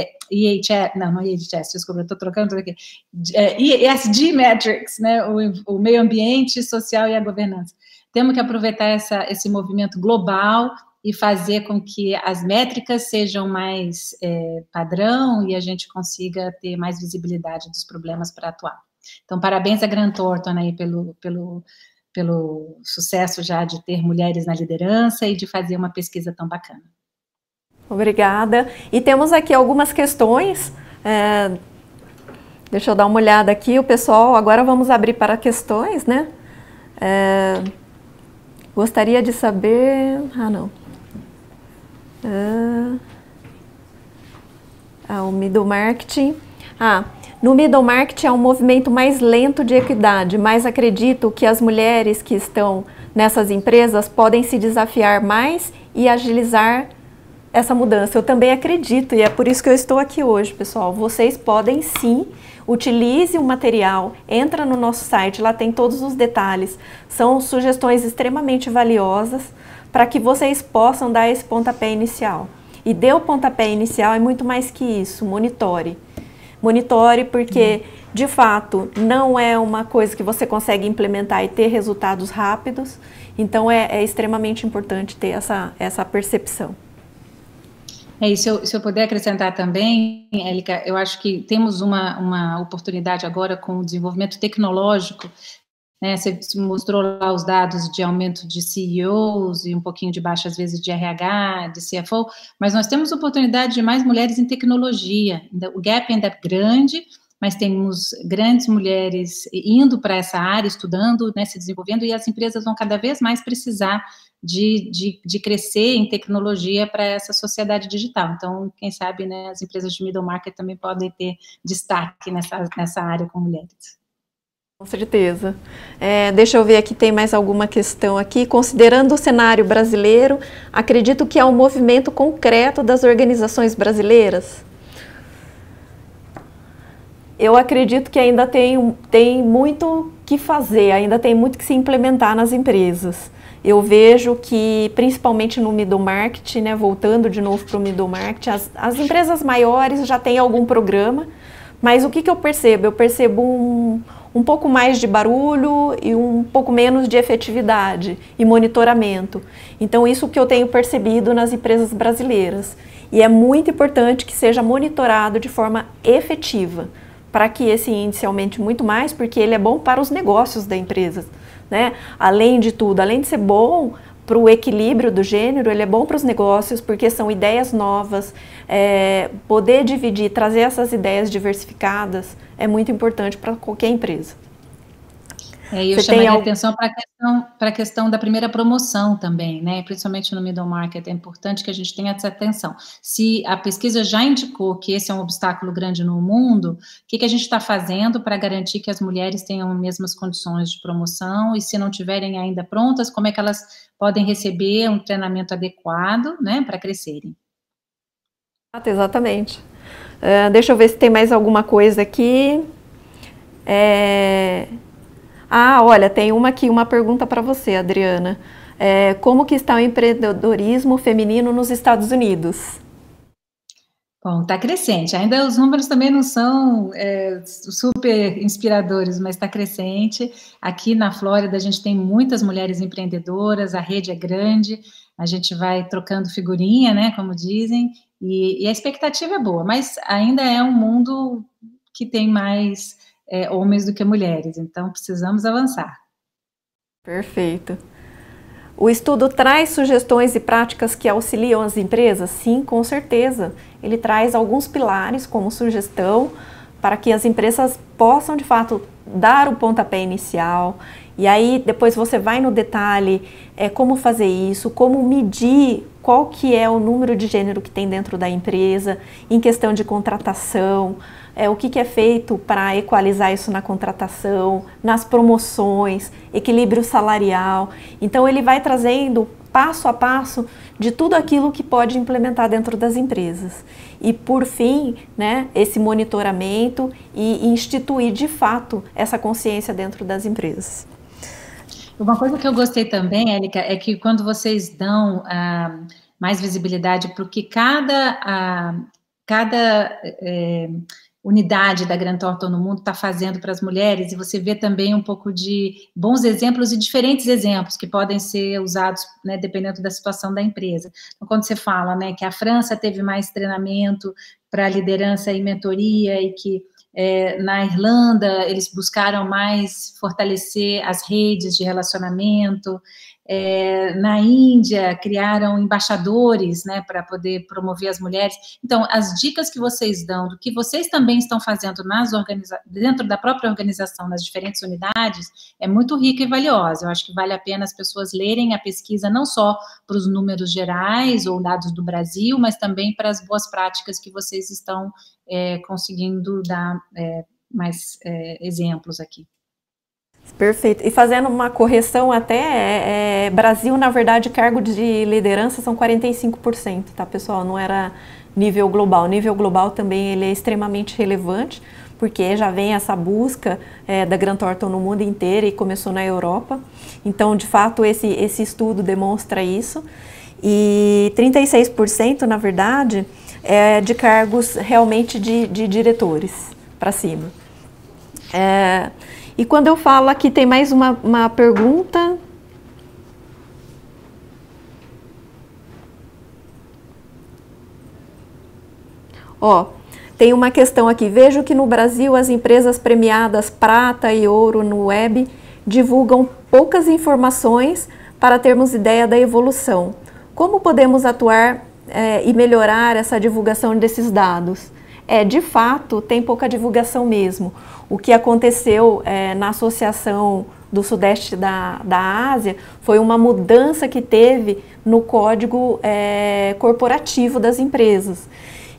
desculpa, eu estou trocando tudo aqui, ESG Metrics, né, o meio ambiente, social e a governança. Temos que aproveitar esse movimento global e fazer com que as métricas sejam mais padrão e a gente consiga ter mais visibilidade dos problemas para atuar. Então, parabéns a Grant Thornton aí pelo sucesso já de ter mulheres na liderança e de fazer uma pesquisa tão bacana. Obrigada. E temos aqui algumas questões. Deixa eu dar uma olhada aqui, o pessoal. Agora vamos abrir para questões, né? Gostaria de saber... o middle marketing. No middle marketing é um movimento mais lento de equidade, mas acredito que as mulheres que estão nessas empresas podem se desafiar mais e agilizar essa mudança. Eu também acredito e é por isso que eu estou aqui hoje, pessoal. Vocês podem sim, utilize o material, entra no nosso site, lá tem todos os detalhes. São sugestões extremamente valiosas para que vocês possam dar esse pontapé inicial. E dê o pontapé inicial é muito mais que isso, monitore. Monitore porque, de fato, não é uma coisa que você consegue implementar e ter resultados rápidos, então é extremamente importante ter essa percepção. Se eu puder acrescentar também, Élica, eu acho que temos uma oportunidade agora com o desenvolvimento tecnológico. Você mostrou lá os dados de aumento de CEOs e um pouquinho de baixa, às vezes, de RH, de CFO, mas nós temos oportunidade de mais mulheres em tecnologia. O gap ainda é grande, mas temos grandes mulheres indo para essa área, estudando, né, se desenvolvendo, e as empresas vão cada vez mais precisar de crescer em tecnologia para essa sociedade digital. Então, quem sabe, né, as empresas de middle market também podem ter destaque nessa área com mulheres. Com certeza. Deixa eu ver aqui, tem mais alguma questão aqui. Considerando o cenário brasileiro, acredito que há um movimento concreto das organizações brasileiras? Eu acredito que ainda tem muito que fazer, ainda tem muito que se implementar nas empresas. Eu vejo que, principalmente no middle market, né, voltando de novo para o middle market, as empresas maiores já têm algum programa, mas o que eu percebo? Eu percebo um pouco mais de barulho e um pouco menos de efetividade e monitoramento. Então, isso que eu tenho percebido nas empresas brasileiras. E é muito importante que seja monitorado de forma efetiva, para que esse índice aumente muito mais, porque ele é bom para os negócios da empresa, né? Além de tudo, além de ser bom para o equilíbrio do gênero, ele é bom para os negócios, porque são ideias novas, poder dividir, trazer essas ideias diversificadas é muito importante para qualquer empresa. Eu Você tem chamaria algo? atenção para a questão da primeira promoção também, né? Principalmente no middle market, é importante que a gente tenha essa atenção. Se a pesquisa já indicou que esse é um obstáculo grande no mundo, o que a gente está fazendo para garantir que as mulheres tenham as mesmas condições de promoção, e se não tiverem ainda prontas, como é que elas podem receber um treinamento adequado, né, para crescerem? Exatamente. Deixa eu ver se tem mais alguma coisa aqui. Olha, tem uma aqui, uma pergunta para você, Adriana. Como que está o empreendedorismo feminino nos Estados Unidos? Bom, está crescente. Ainda os números também não são super inspiradores, mas está crescente. Aqui na Flórida a gente tem muitas mulheres empreendedoras, a rede é grande, a gente vai trocando figurinha, né, como dizem, e a expectativa é boa, mas ainda é um mundo que tem mais homens do que mulheres, então precisamos avançar. Perfeito. O estudo traz sugestões e práticas que auxiliam as empresas? Sim, com certeza. Ele traz alguns pilares como sugestão para que as empresas possam, de fato, dar o pontapé inicial. E aí, depois você vai no detalhe, como fazer isso, como medir qual que é o número de gênero que tem dentro da empresa, em questão de contratação, o que é feito para equalizar isso na contratação, nas promoções, equilíbrio salarial. Então ele vai trazendo passo a passo de tudo aquilo que pode implementar dentro das empresas. E por fim, né, esse monitoramento e instituir de fato essa consciência dentro das empresas. Uma coisa que eu gostei também, Érica, é que quando vocês dão mais visibilidade para o que cada unidade da Grant Thornton no mundo está fazendo para as mulheres, e você vê também um pouco de bons exemplos e diferentes exemplos que podem ser usados, né, dependendo da situação da empresa. Então, quando você fala, né, que a França teve mais treinamento para liderança e mentoria, e que na Irlanda eles buscaram mais fortalecer as redes de relacionamento, na Índia criaram embaixadores, né, para poder promover as mulheres. Então, as dicas que vocês dão, do que vocês também estão fazendo dentro da própria organização, nas diferentes unidades, é muito rica e valiosa. Eu acho que vale a pena as pessoas lerem a pesquisa, não só para os números gerais ou dados do Brasil, mas também para as boas práticas que vocês estão conseguindo dar mais exemplos aqui. Perfeito. E fazendo uma correção até, Brasil, na verdade, cargo de liderança são 45%, tá, pessoal? Não era nível global. Nível global também ele é extremamente relevante, porque já vem essa busca da Grant Thornton no mundo inteiro e começou na Europa. Então, de fato, esse estudo demonstra isso. E 36%, na verdade, é de cargos realmente de diretores para cima. E quando eu falo aqui, tem mais uma pergunta. Tem uma questão aqui. Vejo que no Brasil as empresas premiadas prata e ouro no web divulgam poucas informações para termos ideia da evolução. Como podemos atuar e melhorar essa divulgação desses dados? De fato, tem pouca divulgação mesmo. O que aconteceu na Associação do Sudeste da Ásia foi uma mudança que teve no código corporativo das empresas.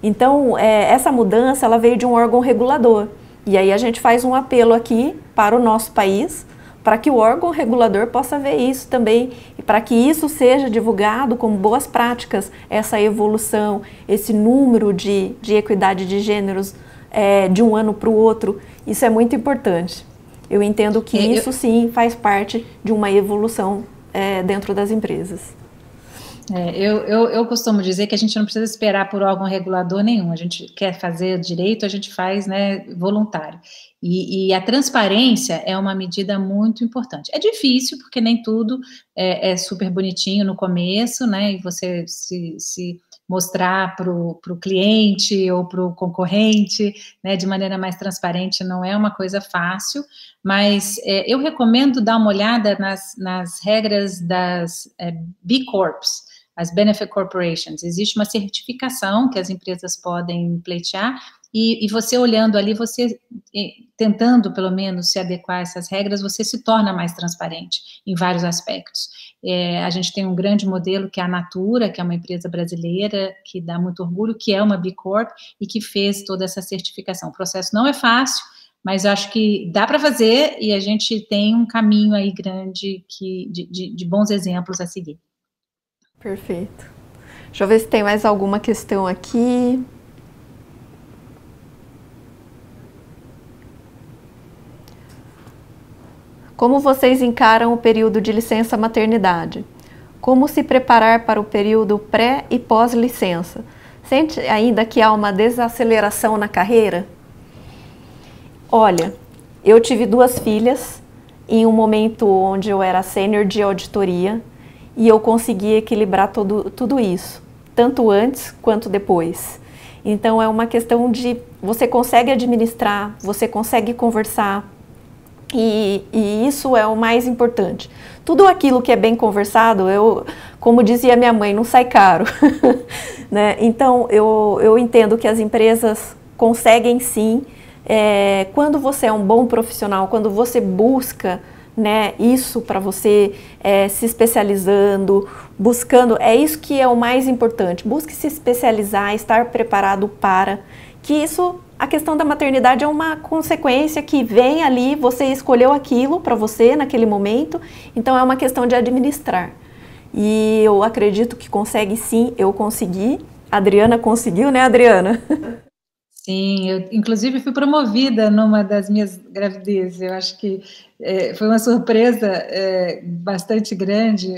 Então, essa mudança ela veio de um órgão regulador. E aí a gente faz um apelo aqui para o nosso país, para que o órgão regulador possa ver isso também e para que isso seja divulgado como boas práticas, essa evolução, esse número de equidade de gêneros de um ano para o outro, isso é muito importante. Eu entendo que isso sim faz parte de uma evolução dentro das empresas. Eu costumo dizer que a gente não precisa esperar por órgão regulador nenhum, a gente quer fazer direito, a gente faz, né, voluntário. E a transparência é uma medida muito importante. É difícil, porque nem tudo é super bonitinho no começo, né, e você se mostrar para o cliente ou para o concorrente, né, de maneira mais transparente não é uma coisa fácil, mas eu recomendo dar uma olhada nas regras das B Corps, as Benefit Corporations. Existe uma certificação que as empresas podem pleitear, e você olhando ali, você tentando pelo menos se adequar a essas regras, você se torna mais transparente em vários aspectos. A gente tem um grande modelo que é a Natura, que é uma empresa brasileira que dá muito orgulho, que é uma B Corp e que fez toda essa certificação. O processo não é fácil, mas eu acho que dá para fazer e a gente tem um caminho aí grande de bons exemplos a seguir. Perfeito. Deixa eu ver se tem mais alguma questão aqui. Como vocês encaram o período de licença maternidade? Como se preparar para o período pré e pós-licença? Sente ainda que há uma desaceleração na carreira? Olha, eu tive 2 filhas em um momento onde eu era sênior de auditoria e eu consegui equilibrar tudo isso, tanto antes quanto depois. Então é uma questão de você consegue administrar, você consegue conversar, e isso é o mais importante. Tudo aquilo que é bem conversado, como dizia minha mãe, não sai caro. Né? Então, eu entendo que as empresas conseguem sim, quando você é um bom profissional, quando você busca, né, isso para você, se especializando, buscando, é isso que é o mais importante. Busque se especializar, estar preparado para que isso... A questão da maternidade é uma consequência que vem ali, você escolheu aquilo para você naquele momento, então é uma questão de administrar. E eu acredito que consegue sim, eu consegui. A Adriana conseguiu, né, Adriana? Sim, eu inclusive fui promovida numa das minhas gravidezes. Eu acho que foi uma surpresa bastante grande.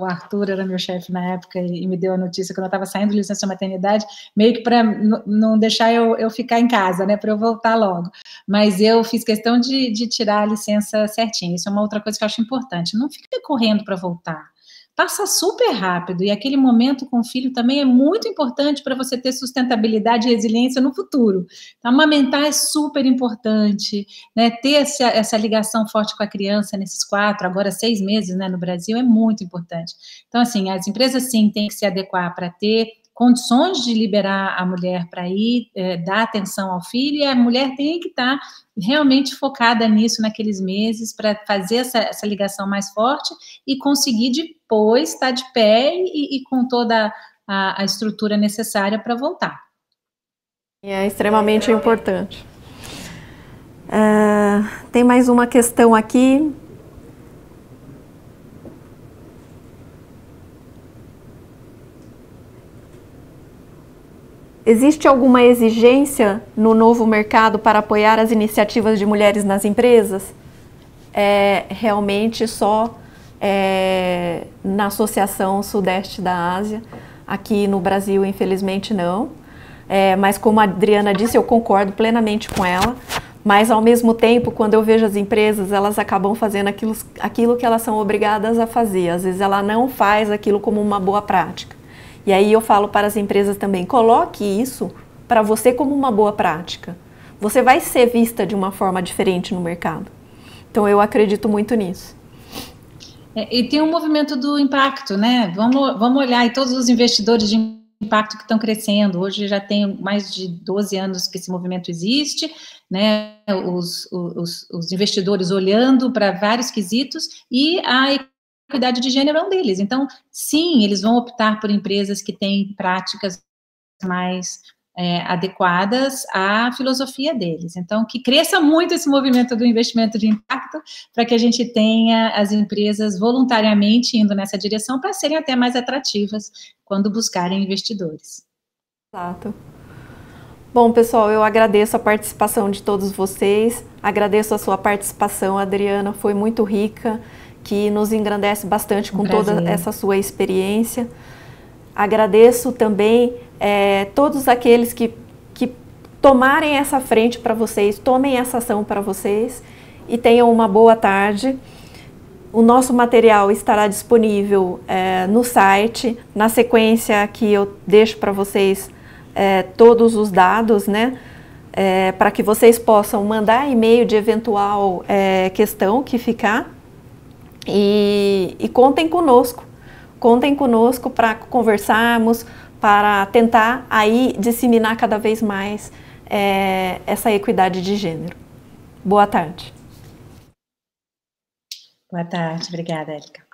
O Arthur era meu chefe na época e me deu a notícia quando eu estava saindo de licença maternidade, meio que para não deixar eu ficar em casa, né, para eu voltar logo. Mas eu fiz questão de tirar a licença certinha. Isso é uma outra coisa que eu acho importante. Não fica correndo para voltar. Passa super rápido e aquele momento com o filho também é muito importante para você ter sustentabilidade e resiliência no futuro. Então, amamentar é super importante, né? Ter essa ligação forte com a criança nesses 4, agora 6 meses, né, no Brasil é muito importante. Então, assim, as empresas sim têm que se adequar para ter condições de liberar a mulher para ir, dar atenção ao filho, e a mulher tem que estar realmente focada nisso naqueles meses para fazer essa ligação mais forte e conseguir depois estar de pé e com toda a estrutura necessária para voltar. É extremamente importante. Tem mais uma questão aqui. Existe alguma exigência no novo mercado para apoiar as iniciativas de mulheres nas empresas? Realmente só na Associação Sudeste da Ásia. Aqui no Brasil, infelizmente, não. Mas como a Adriana disse, eu concordo plenamente com ela. Mas, ao mesmo tempo, quando eu vejo as empresas, elas acabam fazendo aquilo que elas são obrigadas a fazer. Às vezes, ela não faz aquilo como uma boa prática. E aí eu falo para as empresas também, coloque isso para você como uma boa prática. Você vai ser vista de uma forma diferente no mercado. Então eu acredito muito nisso. E tem um movimento do impacto, né? Vamos olhar aí todos os investidores de impacto que estão crescendo. Hoje já tem mais de 12 anos que esse movimento existe, né? Os investidores olhando para vários quesitos e a equidade de gênero é um deles. Então, sim, eles vão optar por empresas que têm práticas mais adequadas à filosofia deles. Então, que cresça muito esse movimento do investimento de impacto para que a gente tenha as empresas voluntariamente indo nessa direção para serem até mais atrativas quando buscarem investidores. Exato. Bom, pessoal, eu agradeço a participação de todos vocês, agradeço a sua participação, Adriana, foi muito rica, que nos engrandece bastante com toda essa sua experiência. Agradeço também todos aqueles que tomarem essa frente para vocês, tomem essa ação para vocês e tenham uma boa tarde. O nosso material estará disponível no site. Na sequência aqui eu deixo para vocês todos os dados, né? Para que vocês possam mandar e-mail de eventual questão que ficar. E contem conosco para conversarmos, para tentar aí disseminar cada vez mais essa equidade de gênero. Boa tarde. Boa tarde, obrigada, Érica.